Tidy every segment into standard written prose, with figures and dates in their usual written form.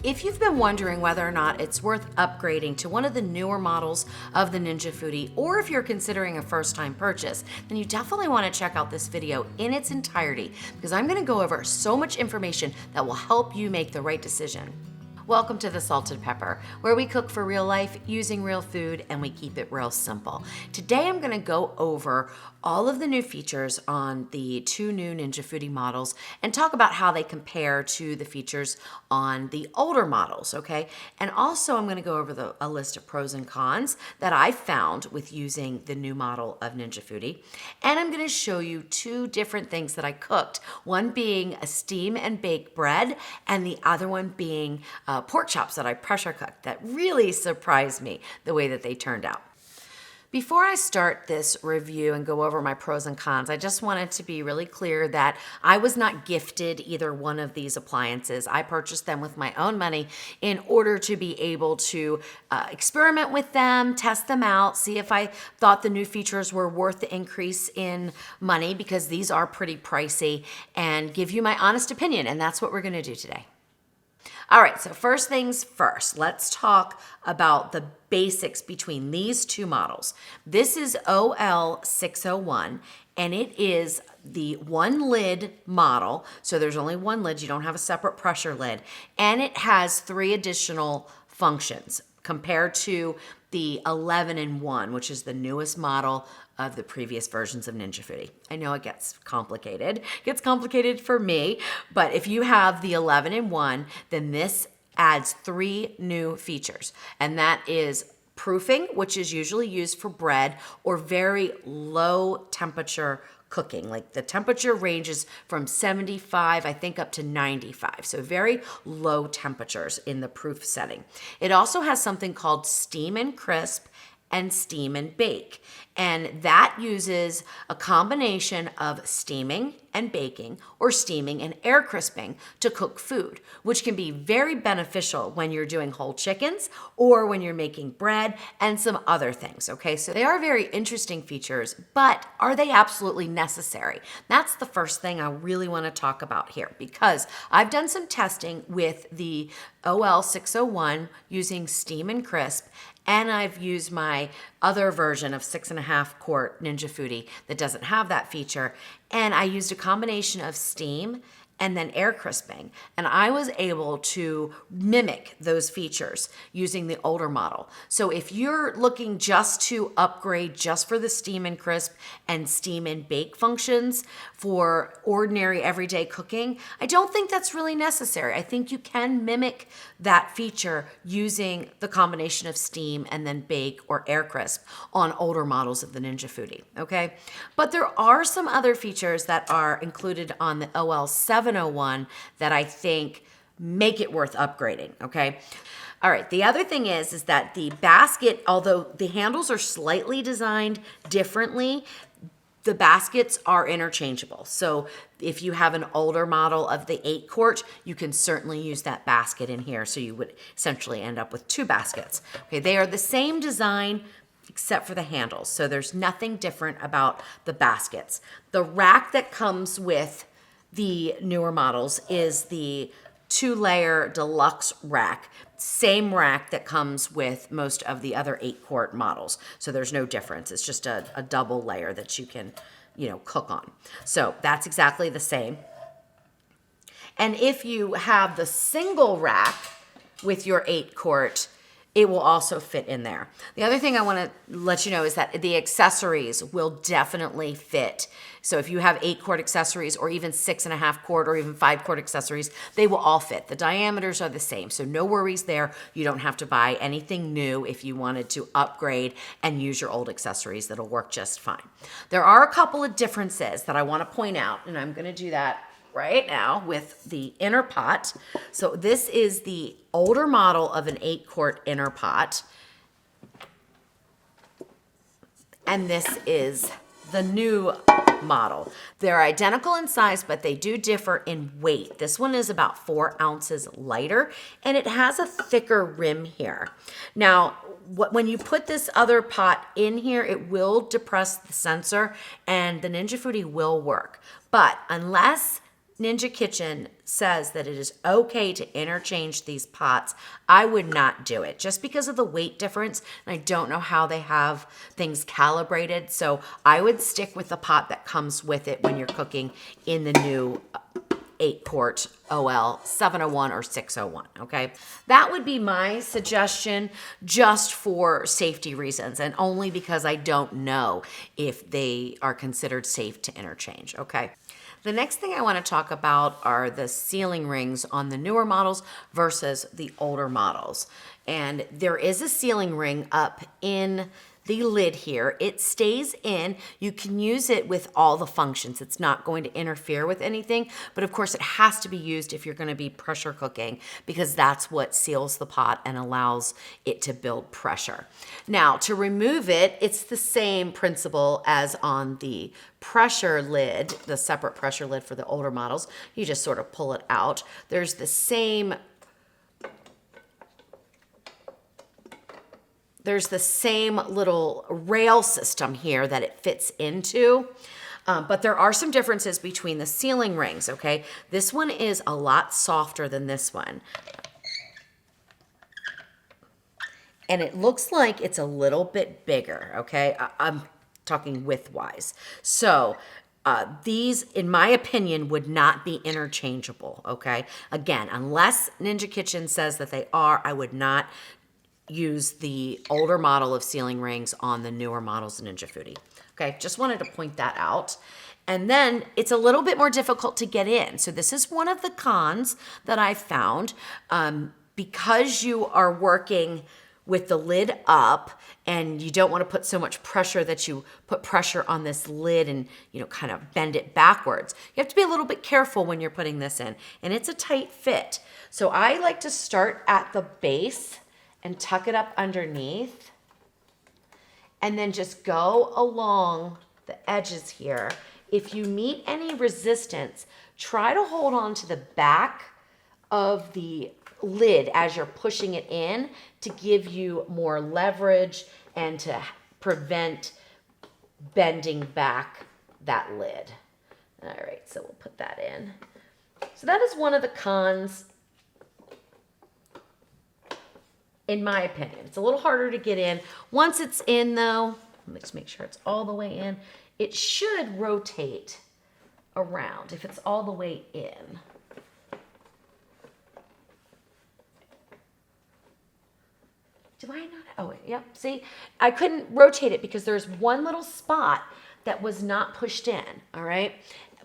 If you've been wondering whether or not it's worth upgrading to one of the newer models of the Ninja Foodi, or if you're considering a first-time purchase, then you definitely want to check out this video in its entirety, because I'm going to go over so much information that will help you make the right decision. Welcome to the Salted Pepper, where we cook for real life using real food and we keep it real simple. Today I'm going to go over all of the new features on the two new Ninja Foodi models and talk about how they compare to the features on the older models, okay? And also I'm going to go over a list of pros and cons that I found with using the new model of Ninja Foodi. And I'm going to show you two different things that I cooked, one being a steam and bake bread and the other one being pork chops that I pressure cooked that really surprised me the way that they turned out. Before I start this review and go over my pros and cons, I just wanted to be really clear that I was not gifted either one of these appliances. I purchased them with my own money in order to be able to experiment with them, test them out, see if I thought the new features were worth the increase in money, because these are pretty pricey, and give you my honest opinion, and that's what we're gonna do today. All right, so first things first, let's talk about the basics between these two models. This is OL601, and it is the one lid model. So there's only one lid, you don't have a separate pressure lid, and it has 3 additional functions compared to the 11-in-1, which is the newest model of the previous versions of Ninja Foodi. I know it gets complicated. It gets complicated for me, but if you have the 11-in-1, then this adds 3 new features, and that is proofing, which is usually used for bread or very low temperature cooking. Like the temperature ranges from 75, I think, up to 95. So very low temperatures in the proof setting. It also has something called steam and crisp and steam and bake. And that uses a combination of steaming and baking, or steaming and air crisping, to cook food, which can be very beneficial when you're doing whole chickens or when you're making bread and some other things, okay? So they are very interesting features, but are they absolutely necessary? That's the first thing I really want to talk about here, because I've done some testing with the OL601 using steam and crisp, and I've used my other version of 6.5 quart Ninja Foodi that doesn't have that feature. And I used a combination of steam and then air crisping. And I was able to mimic those features using the older model. So if you're looking just to upgrade just for the steam and crisp and steam and bake functions for ordinary everyday cooking, I don't think that's really necessary. I think you can mimic that feature using the combination of steam and then bake or air crisp on older models of the Ninja Foodi, okay? But there are some other features that are included on the OL701 that I think make it worth upgrading, okay? All right, the other thing is that the basket, although the handles are slightly designed differently, the baskets are interchangeable. So if you have an older model of the 8 quart, you can certainly use that basket in here. So you would essentially end up with 2 baskets. Okay, they are the same design except for the handles. So there's nothing different about the baskets. The rack that comes with the newer models is the 2-layer Deluxe rack, same rack that comes with most of the other 8 quart models. So there's no difference. It's just a double layer that you can, cook on. So that's exactly the same. And if you have the single rack with your 8 quart, it will also fit in there. The other thing I want to let you know is that the accessories will definitely fit. So if you have 8 quart accessories or even 6.5 quart or even 5 quart accessories, they will all fit. The diameters are the same, so no worries there. You don't have to buy anything new if you wanted to upgrade and use your old accessories. That'll work just fine. There are a couple of differences that I want to point out, and I'm going to do that right now with the inner pot. So this is the older model of an 8 quart inner pot. And this is the new model. They're identical in size, but they do differ in weight. This one is about 4 ounces lighter, and it has a thicker rim here. Now, when you put this other pot in here, it will depress the sensor, and the Ninja Foodi will work. But unless Ninja Kitchen says that it is okay to interchange these pots, I would not do it just because of the weight difference. And I don't know how they have things calibrated. So I would stick with the pot that comes with it when you're cooking in the new 8-quart OL 701 or 601, okay? That would be my suggestion just for safety reasons and only because I don't know if they are considered safe to interchange, okay? The next thing I want to talk about are the sealing rings on the newer models versus the older models. And there is a sealing ring up in the lid here. It stays in. You can use it with all the functions. It's not going to interfere with anything, but of course it has to be used if you're going to be pressure cooking because that's what seals the pot and allows it to build pressure. Now, to remove it, it's the same principle as on the pressure lid, the separate pressure lid for the older models. You just sort of pull it out. There's the same little rail system here that it fits into. But there are some differences between the sealing rings, okay? This one is a lot softer than this one. And it looks like it's a little bit bigger, okay? I'm talking width-wise. So these, in my opinion, would not be interchangeable, okay? Again, unless Ninja Kitchen says that they are, I would not use the older model of sealing rings on the newer models of Ninja Foodi. Okay, just wanted to point that out. And then it's a little bit more difficult to get in. So this is one of the cons that I found. Because you are working with the lid up and you don't want to put so much pressure that you put pressure on this lid and, you know, kind of bend it backwards. You have to be a little bit careful when you're putting this in. And it's a tight fit. So I like to start at the base and tuck it up underneath, and then just go along the edges here. If you meet any resistance, try to hold on to the back of the lid as you're pushing it in to give you more leverage and to prevent bending back that lid. All right, so we'll put that in. So that is one of the cons, in my opinion. It's a little harder to get in. Once it's in though, let's make sure it's all the way in. It should rotate around if it's all the way in. Do I not? Oh, yep. See, I couldn't rotate it because there's one little spot that was not pushed in, all right?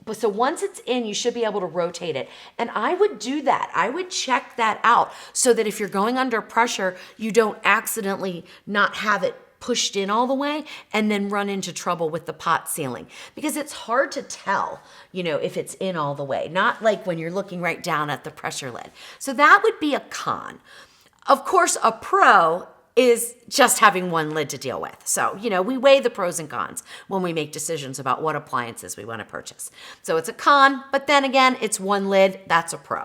But so once it's in, you should be able to rotate it. And I would do that. I would check that out so that if you're going under pressure, you don't accidentally not have it pushed in all the way and then run into trouble with the pot sealing. Because it's hard to tell, you know, if it's in all the way. Not like when you're looking right down at the pressure lid. So that would be a con. Of course, a pro is just having one lid to deal with. So, you know, we weigh the pros and cons when we make decisions about what appliances we want to purchase. So it's a con, but then again, it's one lid, that's a pro.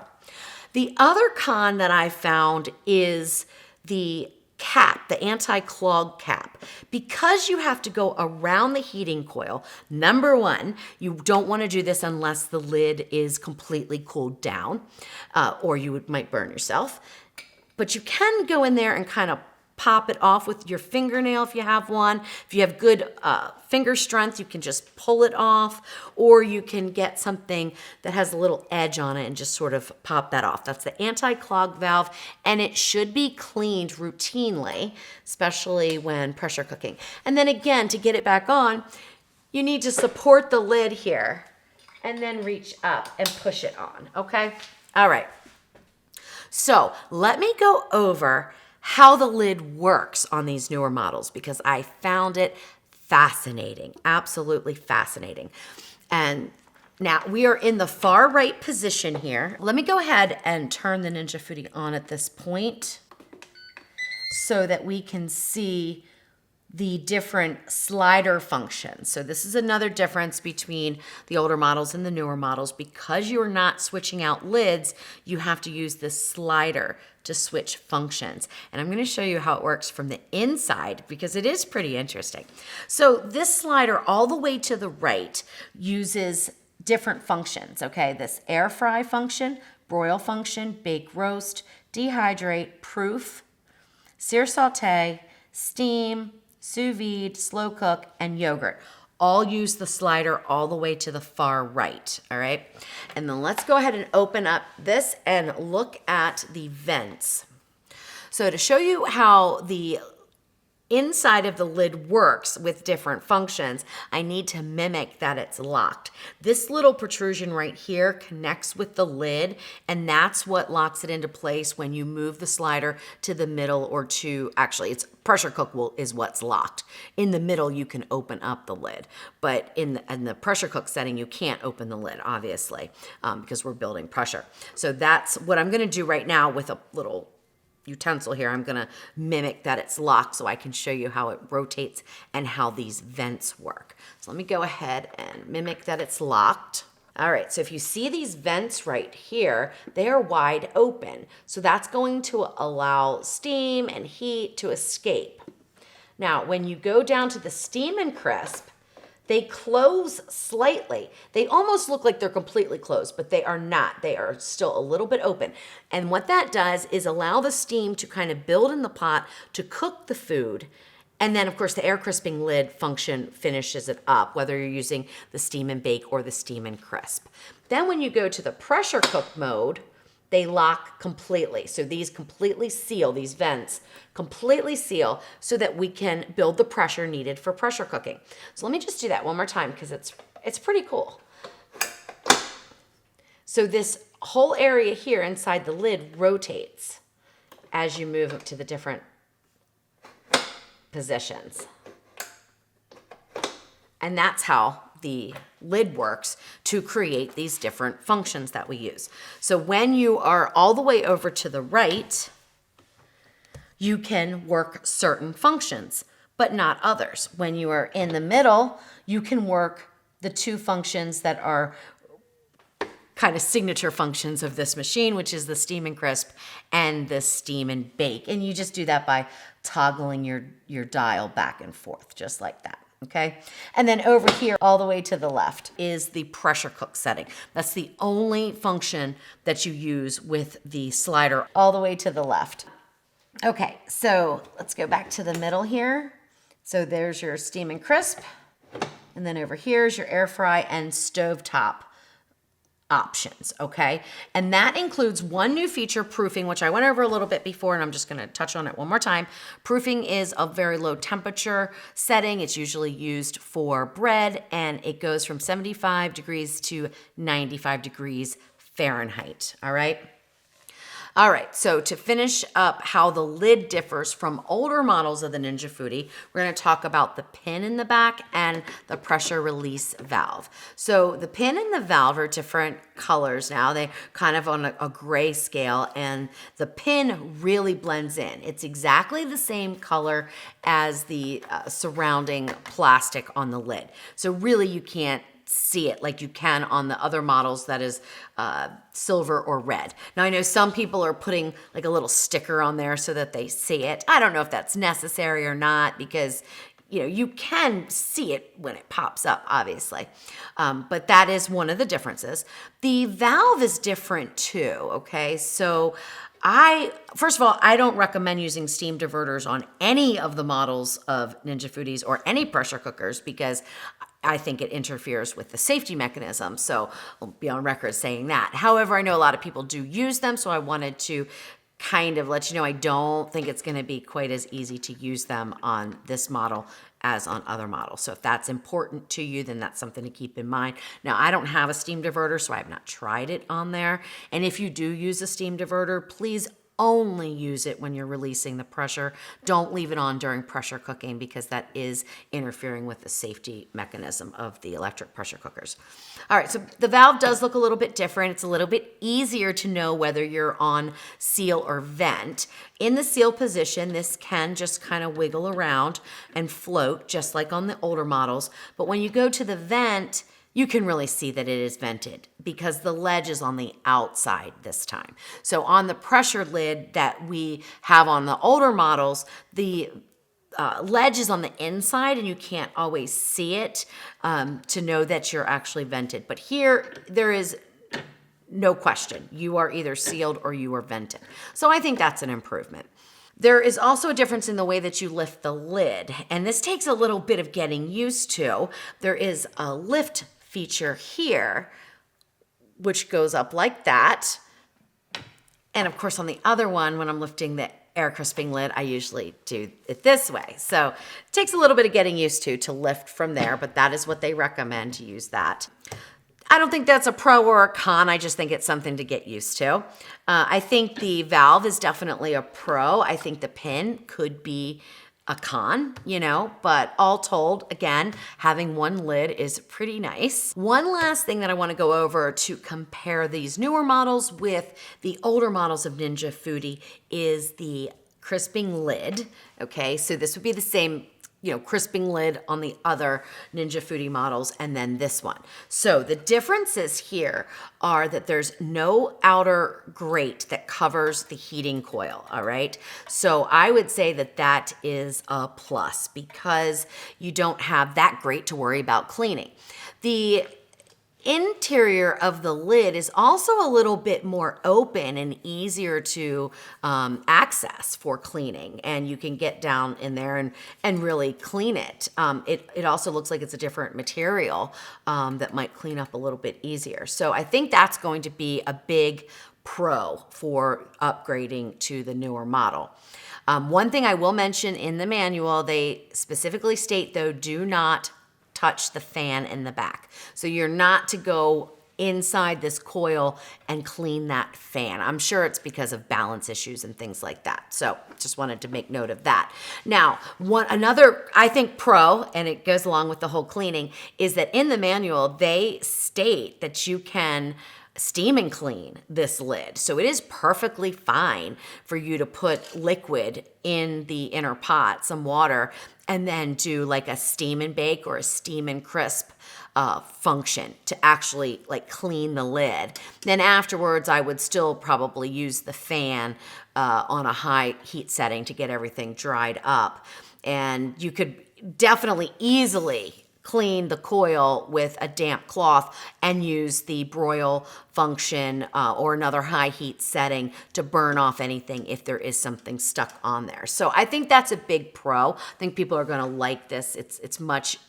The other con that I found is the cap, the anti-clog cap. Because you have to go around the heating coil, number one, you don't want to do this unless the lid is completely cooled down, or you might burn yourself. But you can go in there and kind of pop it off with your fingernail if you have one. If you have good finger strength, you can just pull it off, or you can get something that has a little edge on it and just sort of pop that off. That's the anti-clog valve, and it should be cleaned routinely, especially when pressure cooking. And then again, to get it back on, you need to support the lid here and then reach up and push it on, okay? All right. So let me go over how the lid works on these newer models because I found it fascinating, absolutely fascinating. And now we are in the far right position here. Let me go ahead and turn the Ninja Foodi on at this point so that we can see the different slider functions. So this is another difference between the older models and the newer models. Because you're not switching out lids, you have to use this slider to switch functions. And I'm gonna show you how it works from the inside because it is pretty interesting. So this slider all the way to the right uses different functions, okay? This air fry function, broil function, bake roast, dehydrate, proof, sear saute, steam, sous vide, slow cook, and yogurt. All use the slider all the way to the far right, all right? And then let's go ahead and open up this and look at the vents. So to show you how the inside of the lid works with different functions, I need to mimic that it's locked. This little protrusion right here connects with the lid, and that's what locks it into place when you move the slider to the middle or to, actually it's pressure cook is what's locked. In the middle, you can open up the lid, but in the pressure cook setting, you can't open the lid, obviously, because we're building pressure. So that's what I'm gonna do right now with a little utensil here. I'm gonna mimic that it's locked so I can show you how it rotates and how these vents work. So let me go ahead and mimic that it's locked. All right, so if you see these vents right here, they are wide open. So that's going to allow steam and heat to escape. Now, when you go down to the steam and crisp, they close slightly. They almost look like they're completely closed, but they are not. They are still a little bit open. And what that does is allow the steam to kind of build in the pot to cook the food. And then, of course, the air crisping lid function finishes it up, whether you're using the steam and bake or the steam and crisp. Then when you go to the pressure cook mode, they lock completely. So these completely seal, these vents completely seal so that we can build the pressure needed for pressure cooking. So let me just do that one more time because it's pretty cool. So this whole area here inside the lid rotates as you move up to the different positions. And that's how the lid works to create these different functions that we use. So when you are all the way over to the right, you can work certain functions, but not others. When you are in the middle, you can work the two functions that are kind of signature functions of this machine, which is the steam and crisp and the steam and bake. And you just do that by toggling your dial back and forth, just like that. Okay, and then over here, all the way to the left, is the pressure cook setting. That's the only function that you use with the slider, all the way to the left. Okay, so let's go back to the middle here. So there's your steam and crisp, and then over here is your air fry and stovetop options, okay? And that includes one new feature, proofing, which I went over a little bit before, and I'm just gonna touch on it one more time. Proofing is a very low temperature setting. It's usually used for bread, and it goes from 75 degrees to 95 degrees Fahrenheit, all right? All right, so to finish up how the lid differs from older models of the Ninja Foodi, we're gonna talk about the pin in the back and the pressure release valve. So the pin and the valve are different colors now. They're kind of on a gray scale, and the pin really blends in. It's exactly the same color as the surrounding plastic on the lid. So really you can't see it like you can on the other models that is silver or red. Now I know some people are putting like a little sticker on there so that they see it. I don't know if that's necessary or not because you can see it when it pops up, obviously. But that is one of the differences. The valve is different too, okay? So first of all, I don't recommend using steam diverters on any of the models of Ninja Foodis or any pressure cookers because I think it interferes with the safety mechanism. So I'll be on record saying that. However, I know a lot of people do use them, so I wanted to kind of let you know I don't think it's going to be quite as easy to use them on this model as on other models. So if that's important to you, then that's something to keep in mind. Now, I don't have a steam diverter, so I have not tried it on there. And if you do use a steam diverter, please only use it when you're releasing the pressure. Don't leave it on during pressure cooking because that is interfering with the safety mechanism of the electric pressure cookers. All right, so the valve does look a little bit different. It's a little bit easier to know whether you're on seal or vent. In the seal position, this can just kind of wiggle around and float just like on the older models. But when you go to the vent, you can really see that it is vented because the ledge is on the outside this time. So on the pressure lid that we have on the older models, the ledge is on the inside and you can't always see it to know that you're actually vented. But here, there is no question. You are either sealed or you are vented. So I think that's an improvement. There is also a difference in the way that you lift the lid, and this takes a little bit of getting used to. There is a lift feature here, which goes up like that. And of course, on the other one, when I'm lifting the air crisping lid, I usually do it this way. So it takes a little bit of getting used to lift from there, but that is what they recommend, to use that. I don't think that's a pro or a con. I just think it's something to get used to. I think the valve is definitely a pro. I think the pin could be a con, but all told, again, having one lid is pretty nice. One last thing that I want to go over to compare these newer models with the older models of Ninja Foodi is the crisping lid. Okay, so this would be the same crisping lid on the other Ninja Foodi models, and then this one. So the differences here are that there's no outer grate that covers the heating coil, all right? So I would say that that is a plus because you don't have that grate to worry about cleaning. The interior of the lid is also a little bit more open and easier to access for cleaning, and you can get down in there and really clean it. It also looks like it's a different material that might clean up a little bit easier. So I think that's going to be a big pro for upgrading to the newer model. One thing I will mention in the manual, they specifically state, though, do not touch the fan in the back. So you're not to go inside this coil and clean that fan. I'm sure it's because of balance issues and things like that. So just wanted to make note of that. Now, another, I think, pro, and it goes along with the whole cleaning, is that in the manual, they state that you can steam and clean this lid. So it is perfectly fine for you to put liquid in the inner pot, some water, and then do like a steam and bake or a steam and crisp function to actually like clean the lid. Then afterwards, I would still probably use the fan on a high heat setting to get everything dried up. And you could definitely easily clean the coil with a damp cloth and use the broil function or another high heat setting to burn off anything if there is something stuck on there. So I think that's a big pro. I think people are going to like this. It's much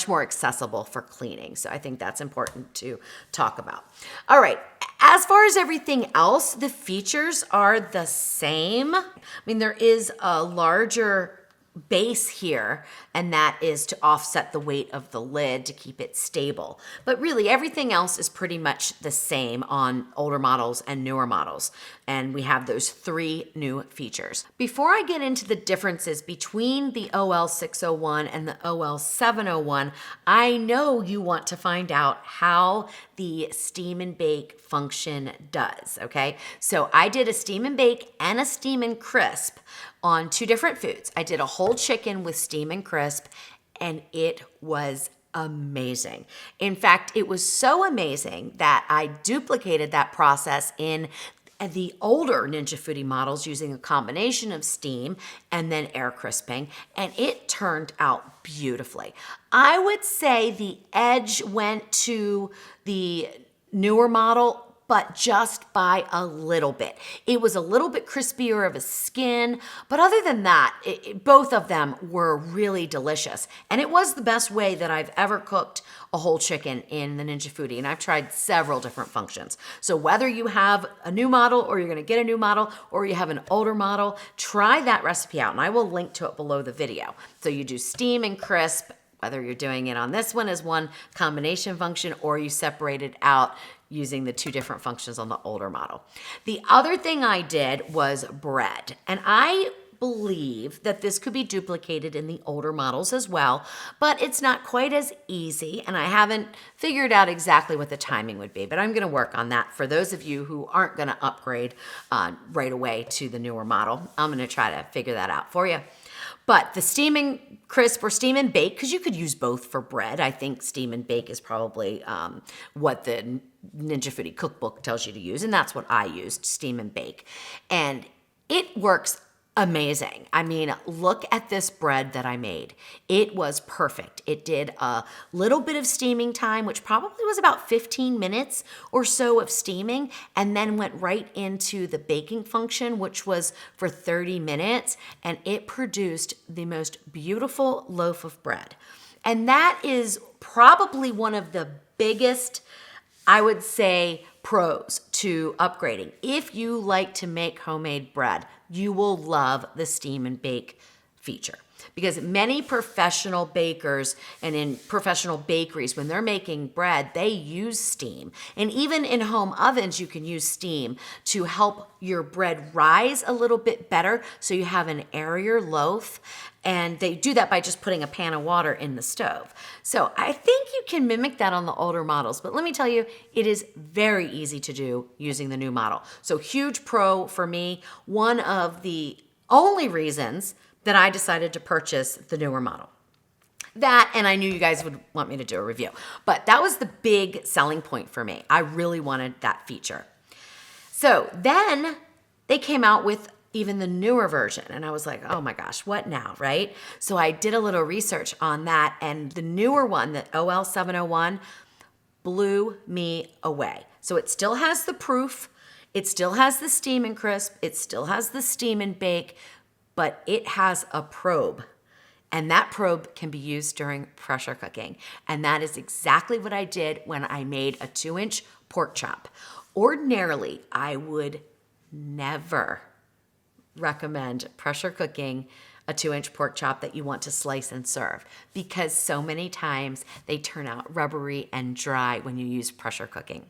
more accessible for cleaning. So I think that's important to talk about. All right. As far as everything else, the features are the same. I mean, there is a larger base here, and that is to offset the weight of the lid to keep it stable. But really, everything else is pretty much the same on older models and newer models. And we have those 3 new features. Before I get into the differences between the OL601 and the OL701, I know you want to find out how the steam and bake function does, okay? So I did a steam and bake and a steam and crisp on 2 different foods. I did a whole chicken with steam and crisp, and it was amazing. In fact, it was so amazing that I duplicated that process in the older Ninja Foodi models using a combination of steam and then air crisping, and it turned out beautifully. I would say the edge went to the newer model, but just by a little bit. It was a little bit crispier of a skin, but other than that, both of them were really delicious. And it was the best way that I've ever cooked a whole chicken in the Ninja Foodi, and I've tried several different functions. So whether you have a new model or you're gonna get a new model or you have an older model, try that recipe out, and I will link to it below the video. So you do steam and crisp, whether you're doing it on this one as one combination function or you separate it out using the 2 different functions on the older model. The other thing I did was bread, and I believe that this could be duplicated in the older models as well, but it's not quite as easy, and I haven't figured out exactly what the timing would be, but I'm gonna work on that for those of you who aren't gonna upgrade right away to the newer model. I'm gonna try to figure that out for you. But the steam and crisp or steam and bake, because you could use both for bread. I think steam and bake is probably what the Ninja Foodi cookbook tells you to use, and that's what I used, steam and bake. And it works amazing. I mean, look at this bread that I made. It was perfect. It did a little bit of steaming time, which probably was about 15 minutes or so of steaming, and then went right into the baking function, which was for 30 minutes, and it produced the most beautiful loaf of bread. And that is probably one of the biggest, I would say, pros to upgrading. If you like to make homemade bread, you will love the steam and bake feature, because many professional bakers and in professional bakeries, when they're making bread, they use steam. And even in home ovens, you can use steam to help your bread rise a little bit better so you have an airier loaf. And they do that by just putting a pan of water in the stove. So I think you can mimic that on the older models, but let me tell you, it is very easy to do using the new model. So huge pro for me. One of the only reasons that I decided to purchase the newer model. That, and I knew you guys would want me to do a review, but that was the big selling point for me. I really wanted that feature. So then they came out with even the newer version, and I was like, oh my gosh, what now, right? So I did a little research on that, and the newer one, the OL701, blew me away. So it still has the proof, it still has the steam and crisp, it still has the steam and bake, but it has a probe. And that probe can be used during pressure cooking. And that is exactly what I did when I made a 2-inch pork chop. Ordinarily, I would never recommend pressure cooking a 2-inch pork chop that you want to slice and serve, because so many times they turn out rubbery and dry when you use pressure cooking.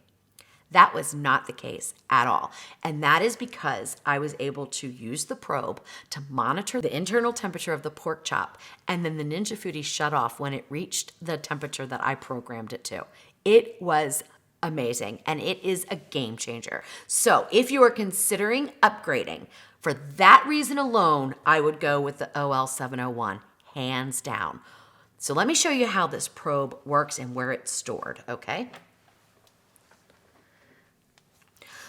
That was not the case at all. And that is because I was able to use the probe to monitor the internal temperature of the pork chop, and then the Ninja Foodi shut off when it reached the temperature that I programmed it to. It was amazing, and it is a game changer. So if you are considering upgrading, for that reason alone, I would go with the OL701, hands down. So let me show you how this probe works and where it's stored, okay?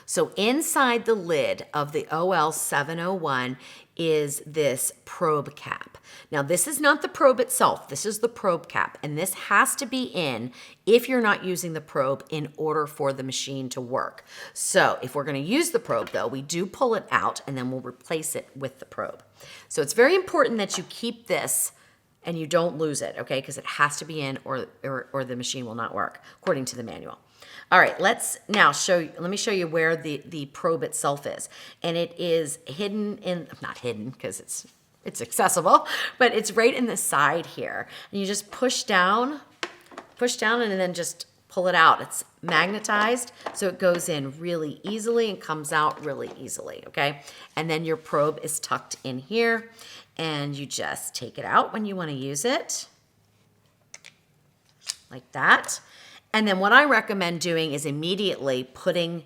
So inside the lid of the OL701 is this probe cap. Now this is not the probe itself, this is the probe cap, and this has to be in if you're not using the probe in order for the machine to work. So if we're going to use the probe though, we do pull it out and then we'll replace it with the probe. So it's very important that you keep this and you don't lose it, okay? Because it has to be in or the machine will not work according to the manual. All right, let me show you where the probe itself is. And it is hidden in, not hidden because it's accessible, but it's right in the side here. And you just push down and then just pull it out. It's magnetized, so it goes in really easily and comes out really easily, okay? And then your probe is tucked in here, and you just take it out when you want to use it, like that. And then what I recommend doing is immediately putting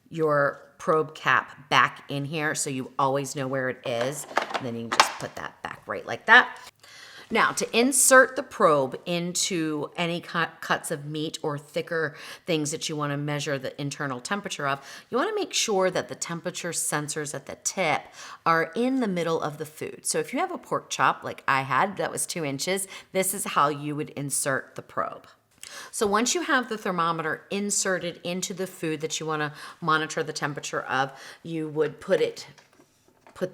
your probe cap back in here so you always know where it is. And then you can just put that back right like that. Now, to insert the probe into any cuts of meat or thicker things that you want to measure the internal temperature of, you want to make sure that the temperature sensors at the tip are in the middle of the food. So if you have a pork chop like I had that was 2 inches, this is how you would insert the probe. So once you have the thermometer inserted into the food that you want to monitor the temperature of, you would put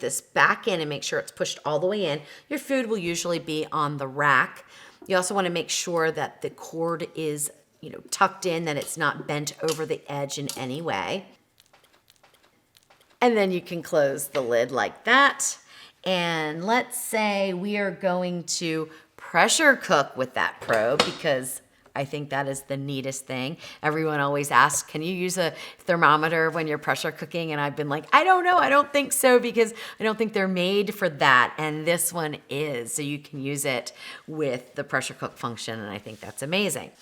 this back in and make sure it's pushed all the way in. Your food will usually be on the rack. You also want to make sure that the cord is, tucked in, that it's not bent over the edge in any way. And then you can close the lid like that. And let's say we are going to pressure cook with that probe, because I think that is the neatest thing. Everyone always asks, can you use a thermometer when you're pressure cooking? And I've been like, I don't know. I don't think so, because I don't think they're made for that. And this one is. So you can use it with the pressure cook function. And I think that's amazing.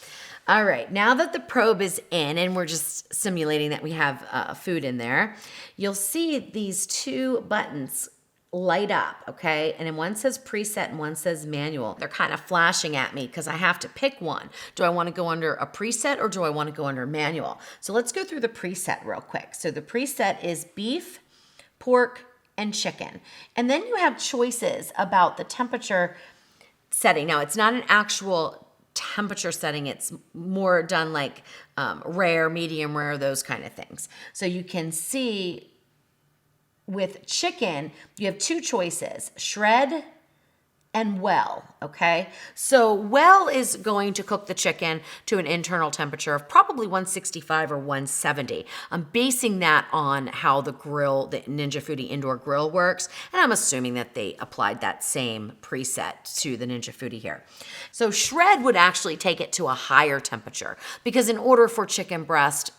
All right. Now that the probe is in and we're just simulating that we have food in there, you'll see these two buttons light up, okay? And then one says preset and one says manual. They're kind of flashing at me because I have to pick one. Do I want to go under a preset or do I want to go under manual? So let's go through the preset real quick. So the preset is beef, pork, and chicken. And then you have choices about the temperature setting. Now, it's not an actual temperature setting. It's more done like rare, medium rare, those kind of things. So you can see with chicken, you have two choices, shred and well, okay? So well is going to cook the chicken to an internal temperature of probably 165 or 170. I'm basing that on how the grill, the Ninja Foodi indoor grill works, and I'm assuming that they applied that same preset to the Ninja Foodi here. So shred would actually take it to a higher temperature because in order for chicken breast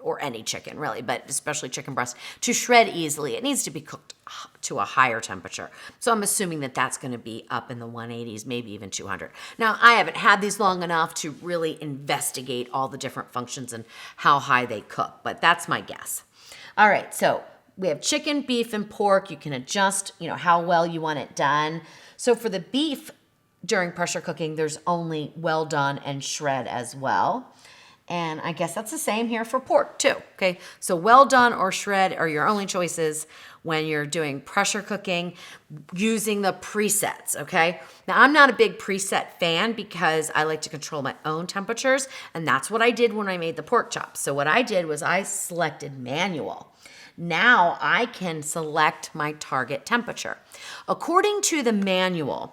or any chicken really, but especially chicken breast, to shred easily, it needs to be cooked to a higher temperature. So I'm assuming that that's going to be up in the 180s, maybe even 200. Now, I haven't had these long enough to really investigate all the different functions and how high they cook, but that's my guess. All right, so we have chicken, beef, and pork. You can adjust, how well you want it done. So for the beef during pressure cooking, there's only well done and shred as well. And I guess that's the same here for pork too, okay? So well done or shred are your only choices when you're doing pressure cooking using the presets, okay? Now, I'm not a big preset fan because I like to control my own temperatures, and that's what I did when I made the pork chops. So what I did was I selected manual. Now I can select my target temperature. According to the manual,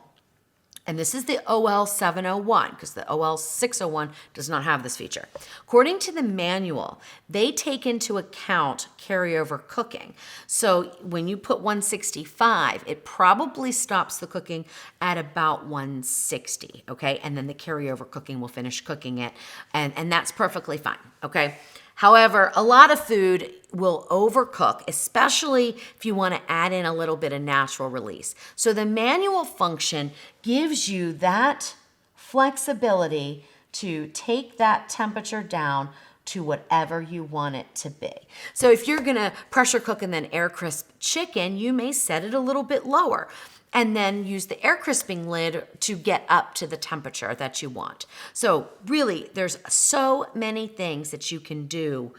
and this is the OL 701 because the OL 601 does not have this feature. According to the manual, they take into account carryover cooking. So when you put 165, it probably stops the cooking at about 160, okay? And then the carryover cooking will finish cooking it, and that's perfectly fine, okay? However, a lot of food will overcook, especially if you want to add in a little bit of natural release. So the manual function gives you that flexibility to take that temperature down to whatever you want it to be. So if you're going to pressure cook and then air crisp chicken, you may set it a little bit lower and then use the air crisping lid to get up to the temperature that you want. So really, there's so many things that you can do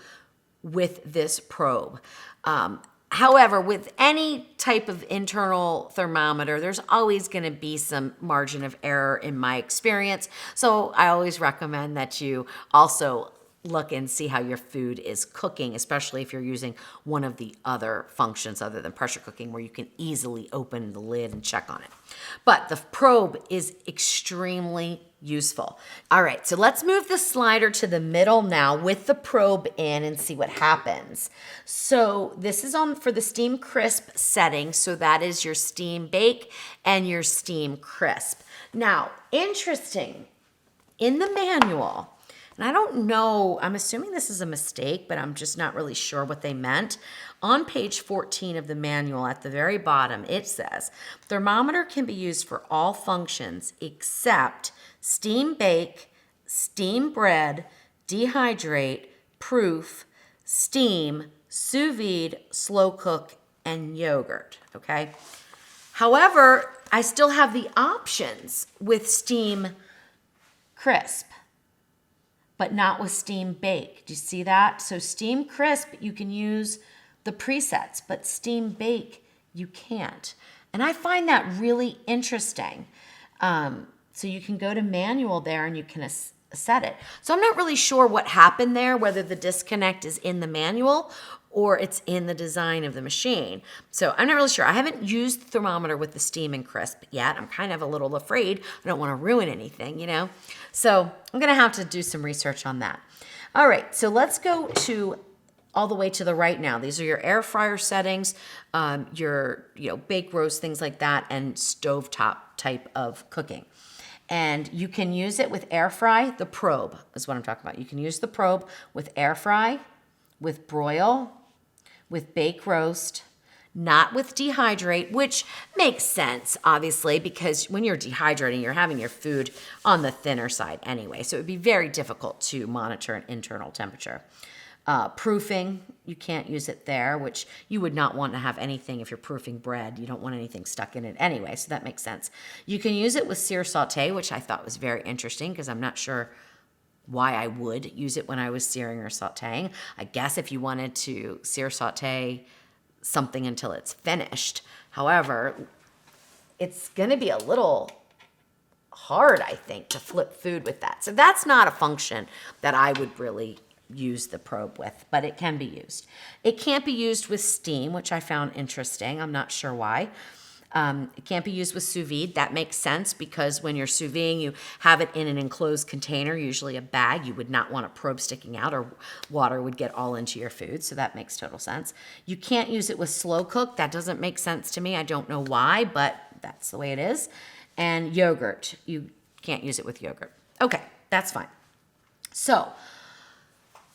with this probe. However, with any type of internal thermometer, there's always going to be some margin of error in my experience. So I always recommend that you also look and see how your food is cooking, especially if you're using one of the other functions other than pressure cooking where you can easily open the lid and check on it. But the probe is extremely useful. All right, so let's move the slider to the middle now with the probe in and see what happens. So this is on for the steam crisp setting. So that is your steam bake and your steam crisp. Now, interesting, in the manual, and I don't know, I'm assuming this is a mistake, but I'm just not really sure what they meant. On page 14 of the manual at the very bottom, it says, thermometer can be used for all functions except steam bake, steam bread, dehydrate, proof, steam, sous vide, slow cook, and yogurt, okay? However, I still have the options with steam crisp, but not with steam bake. Do you see that? So steam crisp, you can use the presets, but steam bake, you can't. And I find that really interesting. So you can go to manual there and you can set it. So I'm not really sure what happened there, whether the disconnect is in the manual or it's in the design of the machine. So I'm not really sure. I haven't used the thermometer with the steam and crisp yet. I'm kind of a little afraid. I don't want to ruin anything, So I'm going to have to do some research on that. All right, so let's go to all the way to the right now. These are your air fryer settings, your bake roast, things like that, and stovetop type of cooking. And you can use it with air fry. The probe is what I'm talking about. You can use the probe with air fry, with broil, with bake roast, not with dehydrate, which makes sense, obviously, because when you're dehydrating, you're having your food on the thinner side anyway. So it would be very difficult to monitor an internal temperature. Proofing, you can't use it there, which you would not want to have anything if you're proofing bread. You don't want anything stuck in it anyway, so that makes sense. You can use it with Sear Saute, which I thought was very interesting because I'm not sure why I would use it when I was searing or sauteing. I guess if you wanted to sear saute something until it's finished. However, it's gonna be a little hard, I think, to flip food with that. So that's not a function that I would really use the probe with, but it can be used. It can't be used with steam, which I found interesting. I'm not sure why. It can't be used with sous vide. That makes sense because when you're sous videing, you have it in an enclosed container, usually a bag. You would not want a probe sticking out or water would get all into your food. So that makes total sense. You can't use it with slow cook. That doesn't make sense to me. I don't know why, but that's the way it is. And yogurt. You can't use it with yogurt. Okay, that's fine. So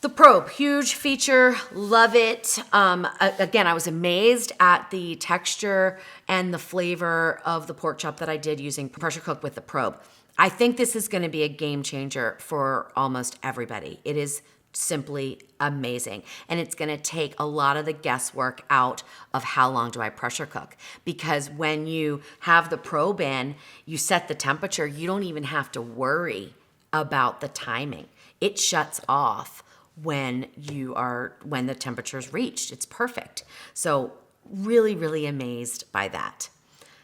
the probe, huge feature, love it. Again, I was amazed at the texture and the flavor of the pork chop that I did using pressure cook with the probe. I think this is gonna be a game changer for almost everybody. It is simply amazing. And it's gonna take a lot of the guesswork out of how long do I pressure cook. Because when you have the probe in, you set the temperature, you don't even have to worry about the timing. It shuts off when the temperature's reached. It's perfect. So really, really amazed by that.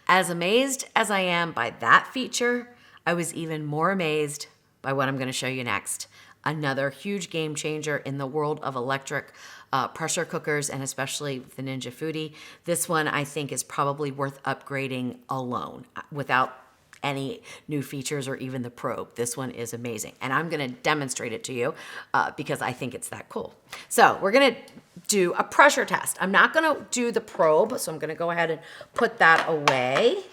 As amazed as I am by that feature, I was even more amazed by what I'm gonna show you next. Another huge game changer in the world of electric pressure cookers and especially the Ninja Foodi. This one I think is probably worth upgrading alone without any new features or even the probe. This one is amazing. And I'm gonna demonstrate it to you because I think it's that cool. So we're gonna do a pressure test. I'm not gonna do the probe, so I'm gonna go ahead and put that away.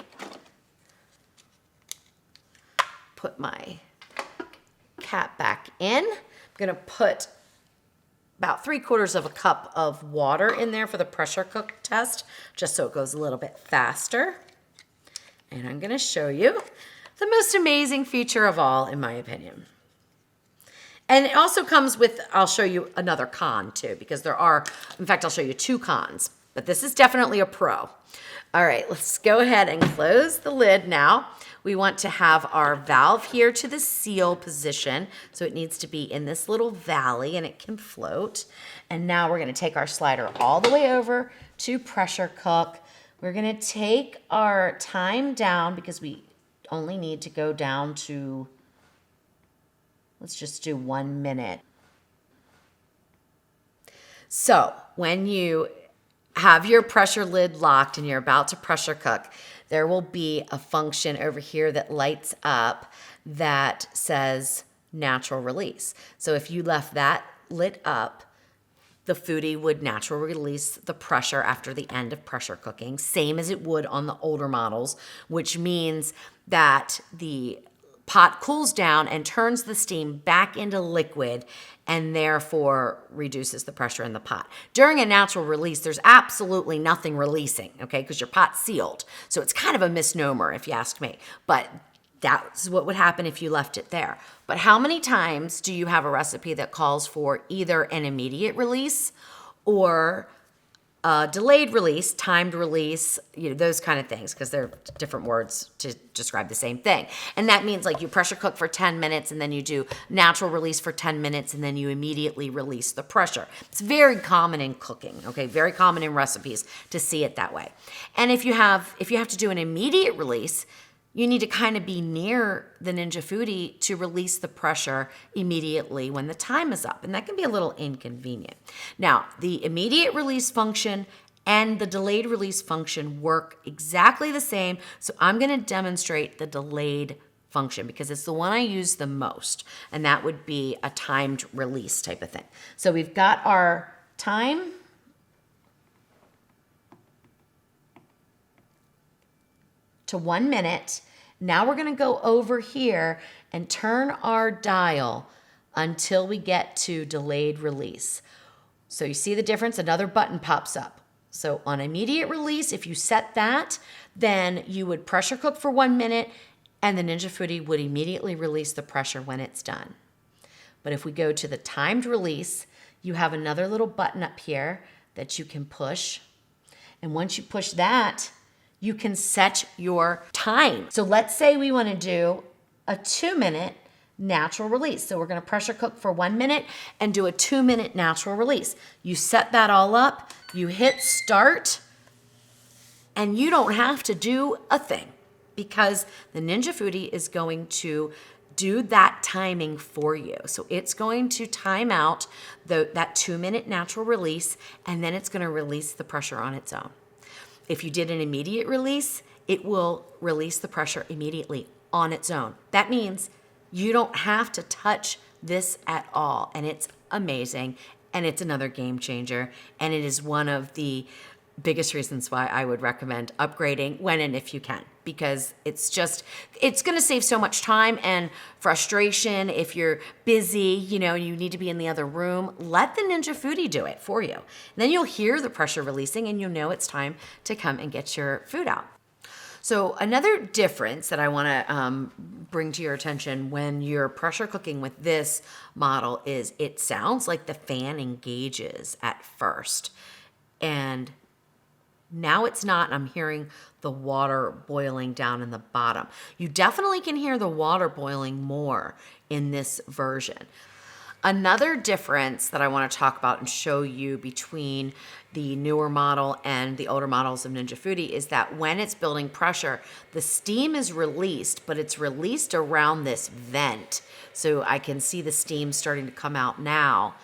Put my cap back in. I'm gonna put about 3/4 of a cup of water in there for the pressure cook test, just so it goes a little bit faster. And I'm gonna show you the most amazing feature of all, in my opinion. And it also comes with, I'll show you another con too, because there are, in fact, I'll show you 2 cons, but this is definitely a pro. All right, let's go ahead and close the lid now. We want to have our valve here to the seal position. So it needs to be in this little valley and it can float. And now we're gonna take our slider all the way over to pressure cook. We're gonna take our time down because we only need to go down to, let's just do 1 minute. So when you have your pressure lid locked and you're about to pressure cook, there will be a function over here that lights up that says natural release. So if you left that lit up, the Foodi would naturally release the pressure after the end of pressure cooking, same as it would on the older models, which means that the pot cools down and turns the steam back into liquid and therefore reduces the pressure in the pot. During a natural release, there's absolutely nothing releasing, okay, because your pot's sealed. So it's kind of a misnomer if you ask me, but that's what would happen if you left it there. But how many times do you have a recipe that calls for either an immediate release or a delayed release, timed release, you know, those kind of things, because they're different words to describe the same thing. And that means like you pressure cook for 10 minutes and then you do natural release for 10 minutes and then you immediately release the pressure. It's very common in cooking, okay? Very common in recipes to see it that way. And if you have to do an immediate release, you need to kind of be near the Ninja Foodi to release the pressure immediately when the time is up. And that can be a little inconvenient. Now, the immediate release function and the delayed release function work exactly the same. So I'm going to demonstrate the delayed function because it's the one I use the most. And that would be a timed release type of thing. So we've got our time. To 1 minute. Now we're gonna go over here and turn our dial until we get to delayed release. So you see the difference? Another button pops up. So on immediate release, if you set that, then you would pressure cook for 1 minute and the Ninja Foodi would immediately release the pressure when it's done. But if we go to the timed release, you have another little button up here that you can push. And once you push that, you can set your time. So let's say we want to do a 2 minute natural release. So we're going to pressure cook for 1 minute and do a 2-minute natural release. You set that all up, you hit start, and you don't have to do a thing because the Ninja Foodi is going to do that timing for you. So it's going to time out that 2-minute natural release, and then it's going to release the pressure on its own. If you did an immediate release, it will release the pressure immediately on its own. That means you don't have to touch this at all, and it's amazing, and it's another game changer, and it is one of the biggest reasons why I would recommend upgrading when and if you can, because it's going to save so much time and frustration. If you're busy, you need to be in the other room, let the Ninja Foodi do it for you. And then you'll hear the pressure releasing and you'll know it's time to come and get your food out. So another difference that I want to bring to your attention when you're pressure cooking with this model is it sounds like the fan engages at first. And now it's not. I'm hearing the water boiling down in the bottom. You definitely can hear the water boiling more in this version. Another difference that I want to talk about and show you between the newer model and the older models of Ninja Foodi is that when it's building pressure, the steam is released, but it's released around this vent. So I can see the steam starting to come out now.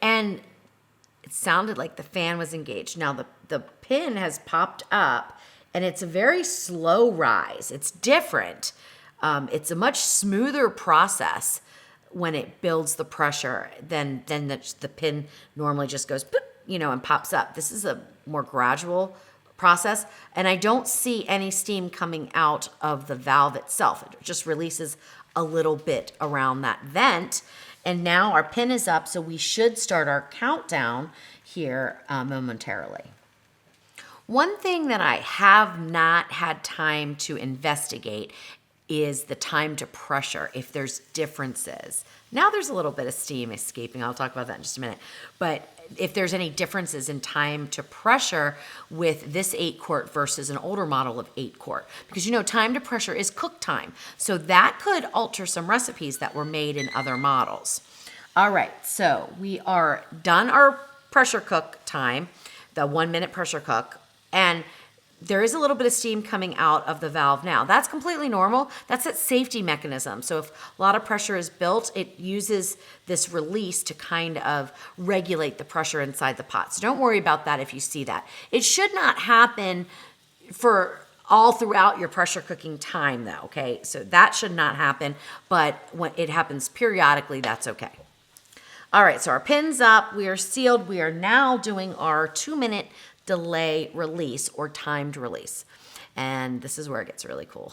And it sounded like the fan was engaged. Now the pin has popped up and it's a very slow rise. It's different. It's a much smoother process when it builds the pressure than the pin normally just goes, boop, and pops up. This is a more gradual process, and I don't see any steam coming out of the valve itself. It just releases a little bit around that vent. And now our pin is up, so we should start our countdown here momentarily. One thing that I have not had time to investigate is the time to pressure, if there's differences. Now there's a little bit of steam escaping. I'll talk about that in just a minute. But if there's any differences in time to pressure with this 8-quart versus an older model of 8-quart. Because time to pressure is cook time. So that could alter some recipes that were made in other models. All right, so we are done our pressure cook time, the 1-minute pressure cook, and there is a little bit of steam coming out of the valve now. That's completely normal. That's that safety mechanism. So if a lot of pressure is built, it uses this release to kind of regulate the pressure inside the pot. So don't worry about that if you see that. It should not happen for all throughout your pressure cooking time though, okay? So that should not happen, but when it happens periodically, that's okay. All right, so our pin's up, we are sealed. We are now doing our 2-minute delay release or timed release. And this is where it gets really cool.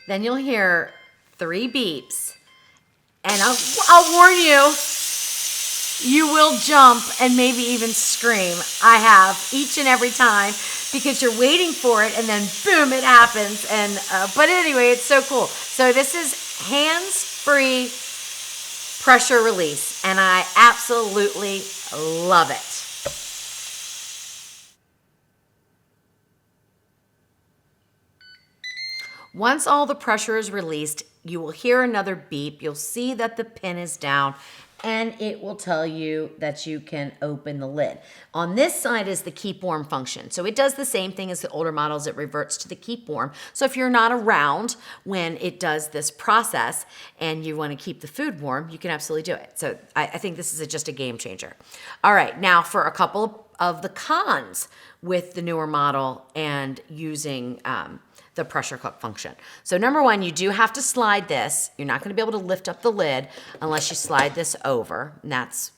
Then you'll hear 3 beeps. And I'll warn you, you will jump and maybe even scream. I have each and every time because you're waiting for it and then boom, it happens. And but anyway, it's so cool. So this is hands-free pressure release, and I absolutely love it. Once all the pressure is released, you will hear another beep. You'll see that the pin is down, and it will tell you that you can open the lid. On this side is the keep warm function. So it does the same thing as the older models. It reverts to the keep warm. So if you're not around when it does this process and you want to keep the food warm, you can absolutely do it. So I think this is just a game changer. All right, now for a couple of the cons with the newer model and using the pressure cook function. So number one, you do have to slide this. You're not going to be able to lift up the lid unless you slide this over. And that's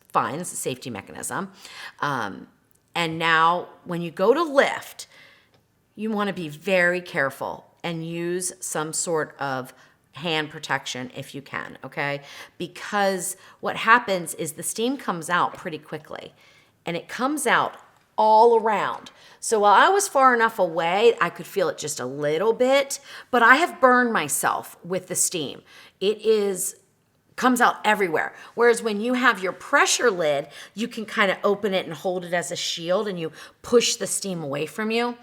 fine. It's a safety mechanism. And now when you go to lift, you want to be very careful and use some sort of hand protection if you can, okay? Because what happens is the steam comes out pretty quickly and it comes out all around. So while I was far enough away, I could feel it just a little bit, but I have burned myself with the steam. It is comes out everywhere. Whereas when you have your pressure lid, you can kind of open it and hold it as a shield and you push the steam away from you.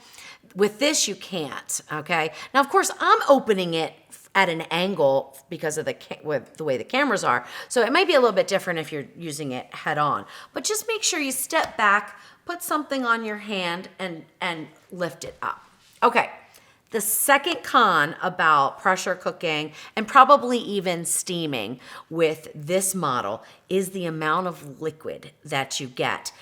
With this, you can't, okay? Now, of course, I'm opening it at an angle because of the way the cameras are. So it might be a little bit different if you're using it head on. But just make sure you step back, put something on your hand, and lift it up. Okay. The second con about pressure cooking and probably even steaming with this model is the amount of liquid that you get,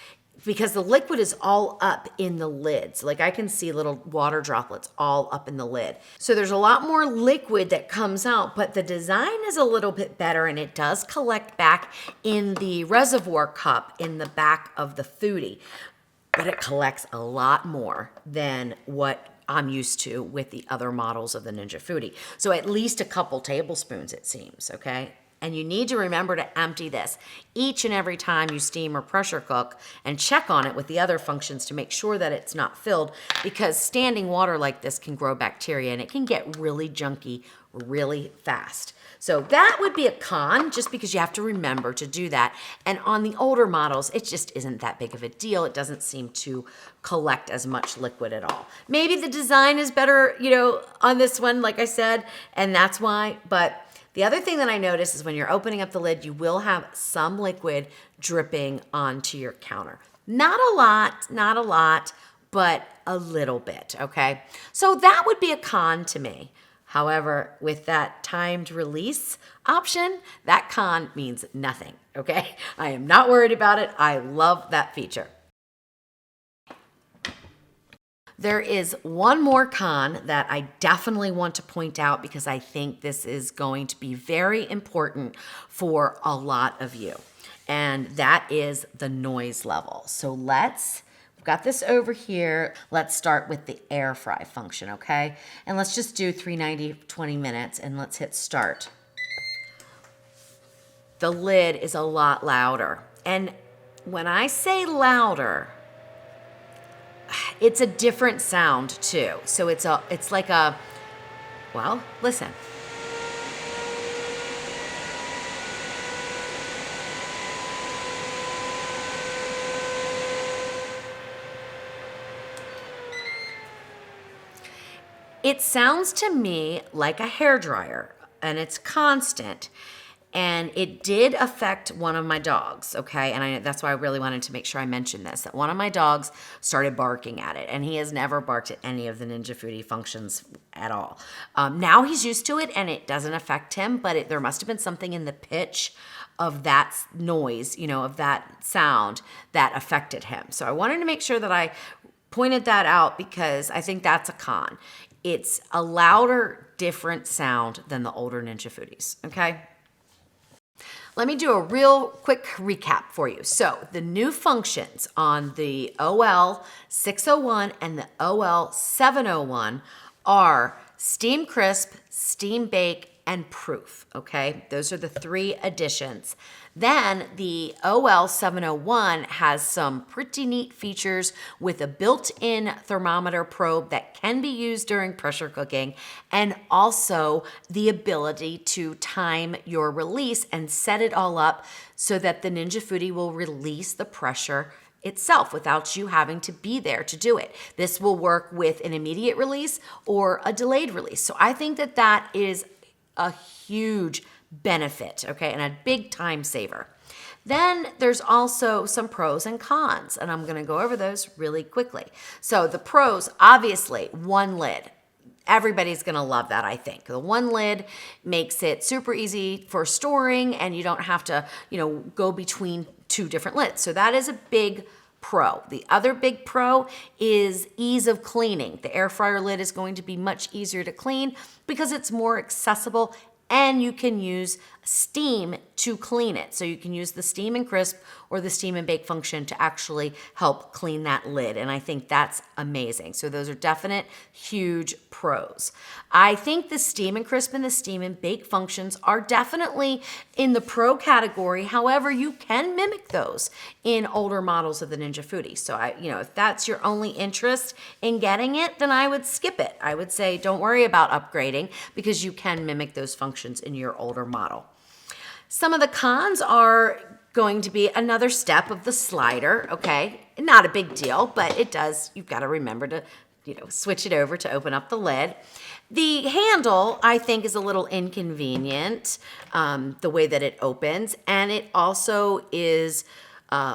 because the liquid is all up in the lids. Like I can see little water droplets all up in the lid. So there's a lot more liquid that comes out, but the design is a little bit better and it does collect back in the reservoir cup in the back of the Foodi. But it collects a lot more than what I'm used to with the other models of the Ninja Foodi. So at least a couple tablespoons, it seems, okay? And you need to remember to empty this each and every time you steam or pressure cook, and check on it with the other functions to make sure that it's not filled, because standing water like this can grow bacteria and it can get really junky really fast. So that would be a con, just because you have to remember to do that. And on the older models, it just isn't that big of a deal. It doesn't seem to collect as much liquid at all. Maybe the design is better, on this one, like I said, and that's why. But the other thing that I noticed is when you're opening up the lid, you will have some liquid dripping onto your counter. Not a lot, but a little bit, okay? So that would be a con to me. However, with that timed release option, that con means nothing, okay? I am not worried about it. I love that feature. There is one more con that I definitely want to point out, because I think this is going to be very important for a lot of you, and that is the noise level. So we've got this over here. Let's start with the air fry function, okay? And let's just do 390, 20 minutes, and let's hit start. The lid is a lot louder. And when I say louder, it's a different sound too. So it's like a, well, listen. It sounds to me like a hairdryer, and it's constant. And it did affect one of my dogs, okay? And that's why I really wanted to make sure I mentioned this, that one of my dogs started barking at it, and he has never barked at any of the Ninja Foodi functions at all. Now he's used to it, and it doesn't affect him, but there must have been something in the pitch of that noise, of that sound that affected him. So I wanted to make sure that I pointed that out, because I think that's a con. It's a louder, different sound than the older Ninja Foodis, okay? Let me do a real quick recap for you. So the new functions on the OL 601 and the OL 701 are steam crisp, steam bake, and proof, okay? Those are the 3 additions. Then the OL 701 has some pretty neat features with a built-in thermometer probe that can be used during pressure cooking, and also the ability to time your release and set it all up so that the Ninja Foodi will release the pressure itself without you having to be there to do it. This will work with an immediate release or a delayed release. So I think that that is a huge benefit, okay, and a big time saver. Then there's also some pros and cons, and I'm gonna go over those really quickly. So the pros, obviously, one lid. Everybody's gonna love that, I think. The one lid makes it super easy for storing, and you don't have to, go between 2 different lids. So that is a big pro. The other big pro is ease of cleaning. The air fryer lid is going to be much easier to clean because it's more accessible, and you can use steam to clean it. So you can use the steam and crisp or the steam and bake function to actually help clean that lid. And I think that's amazing. So those are definite huge pros. I think the steam and crisp and the steam and bake functions are definitely in the pro category. However, you can mimic those in older models of the Ninja Foodi. So if that's your only interest in getting it, then I would skip it. I would say don't worry about upgrading, because you can mimic those functions in your older model. Some of the cons are going to be another step of the slider, okay? Not a big deal, but it does, you've got to remember to, switch it over to open up the lid. The handle, I think, is a little inconvenient, the way that it opens, and it also is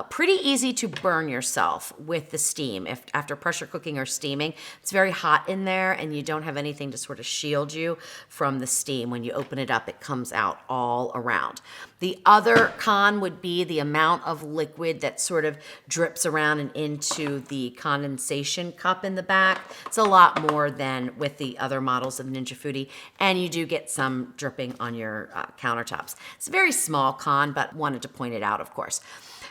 pretty easy to burn yourself with the steam. If after pressure cooking or steaming, it's very hot in there and you don't have anything to sort of shield you from the steam. When you open it up, it comes out all around. The other con would be the amount of liquid that sort of drips around and into the condensation cup in the back. It's a lot more than with the other models of Ninja Foodi, and you do get some dripping on your countertops. It's a very small con, but wanted to point it out, of course.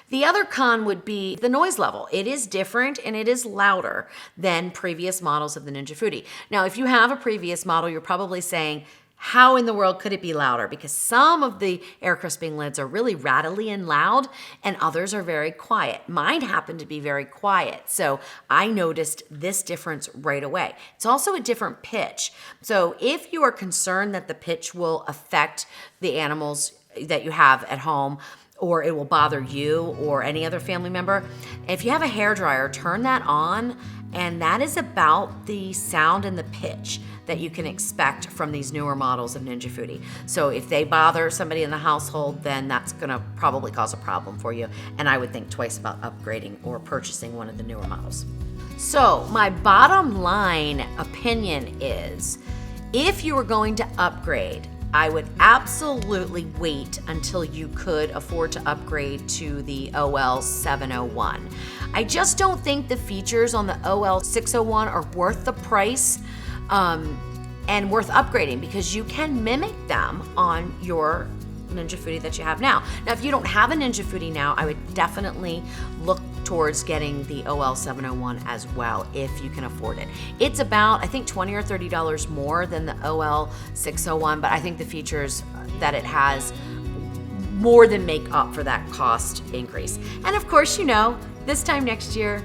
The other con would be the noise level. It is different and it is louder than previous models of the Ninja Foodi. Now, if you have a previous model, you're probably saying, how in the world could it be louder? Because some of the air crisping lids are really rattly and loud, and others are very quiet. Mine happened to be very quiet, so I noticed this difference right away. It's also a different pitch. So if you are concerned that the pitch will affect the animals that you have at home, or it will bother you or any other family member, if you have a hairdryer, turn that on, and that is about the sound and the pitch that you can expect from these newer models of Ninja Foodi. So if they bother somebody in the household, then that's gonna probably cause a problem for you, and I would think twice about upgrading or purchasing one of the newer models. So my bottom line opinion is, if you were going to upgrade, I would absolutely wait until you could afford to upgrade to the OL701. I just don't think the features on the OL601 are worth the price and worth upgrading, because you can mimic them on your Ninja Foodi that you have now. Now, if you don't have a Ninja Foodi now, I would definitely look towards getting the OL701 as well if you can afford it. It's about, I think, $20 or $30 more than the OL601, but I think the features that it has more than make up for that cost increase. And of course, this time next year,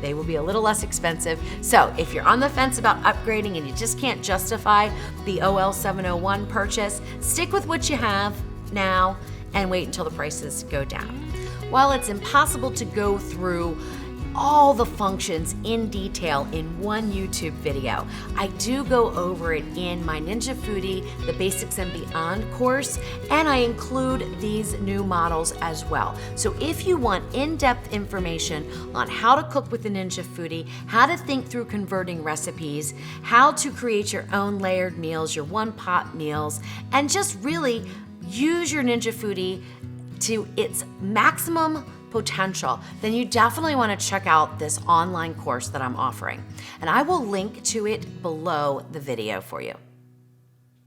they will be a little less expensive. So if you're on the fence about upgrading and you just can't justify the OL701 purchase, stick with what you have now and wait until the prices go down. While it's impossible to go through all the functions in detail in one YouTube video, I do go over it in my Ninja Foodi, the Basics and Beyond course, and I include these new models as well. So if you want in-depth information on how to cook with the Ninja Foodi, how to think through converting recipes, how to create your own layered meals, your one-pot meals, and just really use your Ninja Foodi to its maximum potential, then you definitely want to check out this online course that I'm offering. And I will link to it below the video for you.